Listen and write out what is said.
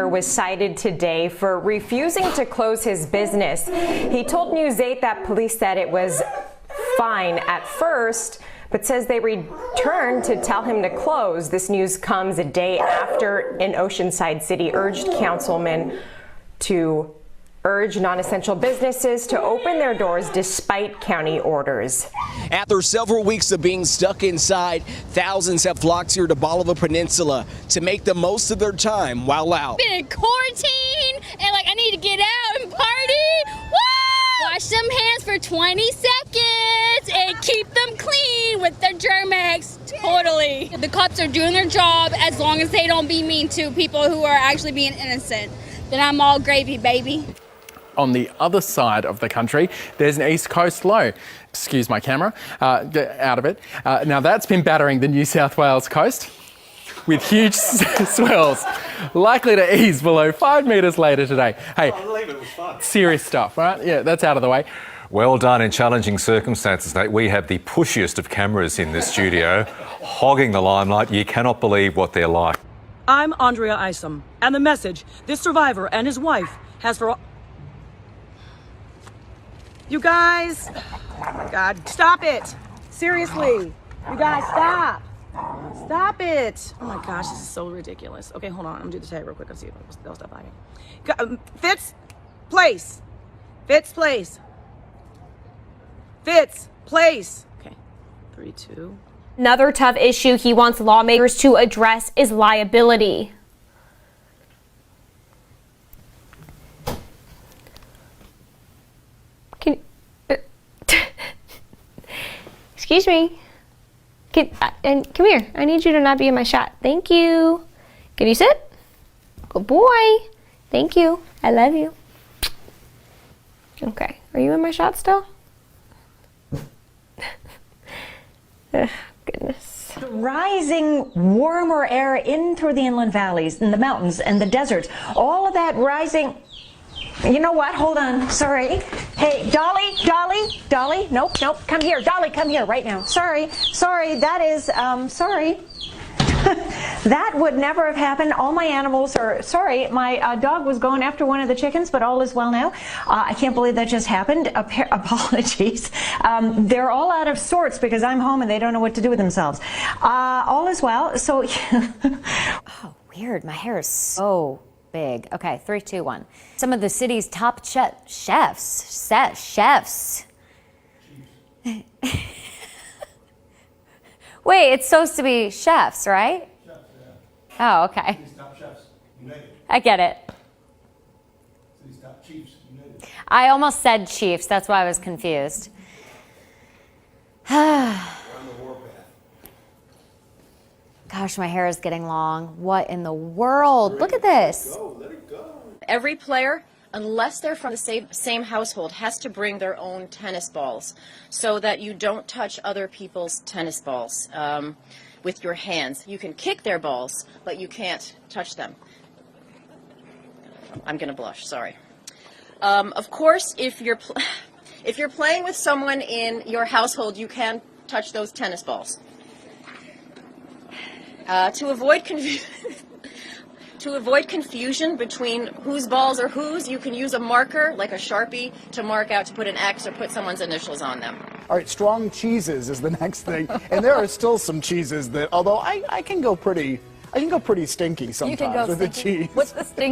owner was cited today for refusing to close his business. He told News 8 that police said it was fine at first, but says they returned to tell him to close. This news comes a day after an Oceanside city urged councilmen to urge non-essential businesses to open their doors despite county orders. After several weeks of being stuck inside, thousands have flocked here to Bolivar Peninsula to make the most of their time while out. Been in quarantine and I need to get out and party. Woo! Wash them hands for 20 seconds and keep them clean with their Germ-X. Totally. The cops are doing their job as long as they don't be mean to people who are actually being innocent. Then I'm all gravy, baby. On the other side of the country, there's an east coast low. Excuse my camera, get out of it. Now that's been battering the New South Wales coast with huge swells, likely to ease below 5 metres later today. Hey, I believe it was fun. Serious stuff, right? Yeah, that's out of the way. Well done. In challenging circumstances, Nate. We have the pushiest of cameras in this studio, hogging the limelight. You cannot believe what they're like. I'm Andrea Isom, and the message this survivor and his wife has for all... You guys, oh my God, stop it. Seriously, you guys, stop. Stop it. Oh my gosh, this is so ridiculous. Okay, hold on, I'm gonna do the tag real quick. I'll see if they'll stop by me. Fitz, place. Fitz, place. Fitz, place. Okay, 3, 2. Another tough issue he wants lawmakers to address is liability. Excuse me. And come here. I need you to not be in my shot. Thank you. Can you sit? Good boy. Thank you. I love you. Okay. Are you in my shot still? Ugh, goodness. Rising warmer air in through the inland valleys and the mountains and the deserts. All of that rising. You know what? Hold on. Sorry. Hey, Dolly. Nope. Come here. Dolly, come here right now. Sorry. That is, sorry. That would never have happened. All my animals are, sorry, my dog was going after one of the chickens, but all is well now. I can't believe that just happened. Apologies. They're all out of sorts because I'm home and they don't know what to do with themselves. All is well. So, oh, weird. My hair is so big. Okay, 3, 2, 1. Some of the city's top chefs. Wait, it's supposed to be chefs, right? Chefs, yeah. Oh, okay. City's top chefs, united. I get it. City's top chiefs, united. I almost said chiefs, that's why I was confused. We're on the warpath. Gosh, my hair is getting long. What in the world? Look at this. Let it go. Every player, unless they're from the same household, has to bring their own tennis balls so that you don't touch other people's tennis balls with your hands. You can kick their balls, but you can't touch them. I'm going to blush, sorry. Of course, if you're playing with someone in your household, you can touch those tennis balls. To avoid confusion between whose balls are whose, you can use a marker, like a Sharpie, to mark out, to put an X or put someone's initials on them. All right, strong cheeses is the next thing. And there are still some cheeses that, although I can go pretty stinky sometimes with the cheese. What's the stinky?